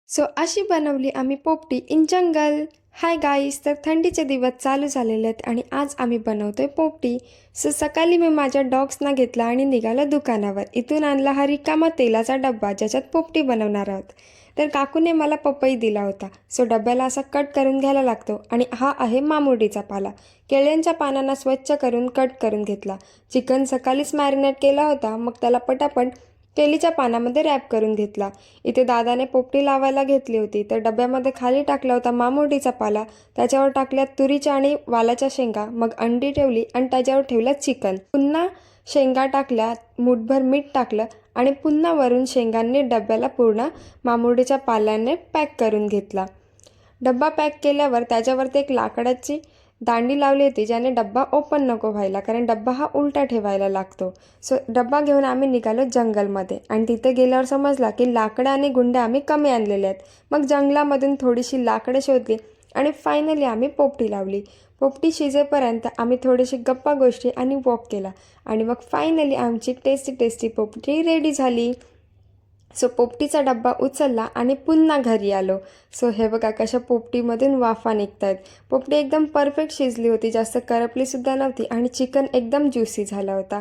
अशी बनवली आम्ही पोपटी इन जंगल. हाय गाईस, तर थंडीचे दिवस चालू झालेले आहेत आणि आज आम्ही बनवतोय पोपटी. सकाळी मी माझ्या डॉग्सना घेतला आणि निघालो दुकानावर. इथून आणला हा रिकामा तेलाचा डब्बा ज्याच्यात पोपटी बनवणार आहोत. तर काकूने मला पपई दिला होता. डब्याला असा कट करून घ्यायला लागतो. आणि हा आहे मामुर्डीचा पाला. केळ्यांच्या पानांना स्वच्छ करून कट करून घेतला. चिकन सकाळीच मॅरिनेट केला होता, मग त्याला पटापट केळीच्या पानामध्ये रॅप करून घेतला. इथे दादाने पोपटी लावायला घेतली होती, तर डब्यामध्ये खाली टाकला होता मामुर्डीचा पाला. त्याच्यावर टाकल्यात तुरीच्या आणि वालाच्या शेंगा, मग अंडी ठेवली आणि त्याच्यावर ठेवलं चिकन. पुन्हा शेंगा टाकल्या, मूठभर मीठ टाकलं आणि पुन्हा वरून शेंगांनी डब्याला पूर्ण मामुर्डीच्या पाल्याने पॅक करून घेतला. डब्बा पॅक केल्यावर त्याच्यावरती एक लाकडाची दांडी लावली होती, ज्याने डब्बा ओपन नको व्हायला, कारण डब्बा हा उलटा ठेवायला लागतो. डब्बा घेऊन आम्ही निघालो जंगलमध्ये आणि तिथे गेल्यावर समजला की लाकडं आणि गुंड्या आम्ही कमी आणलेले आहेत. मग जंगलामधून थोडीशी लाकडं शोधली आणि फायनली आम्ही पोपटी लावली. पोपटी शिजेपर्यंत आम्ही थोडीशी गप्पा गोष्टी आणि वॉक केला आणि मग फायनली आमची टेस्टी टेस्टी पोपटी रेडी झाली. पोपटीचा डब्बा उचलला आणि पुन्हा घरी आलो. हे बघा कशा पोपटीमधून वाफा निघत आहेत. पोपटी एकदम परफेक्ट शिजली होती, जास्त करपलीसुद्धा नव्हती आणि चिकन एकदम ज्युसी झाला होता.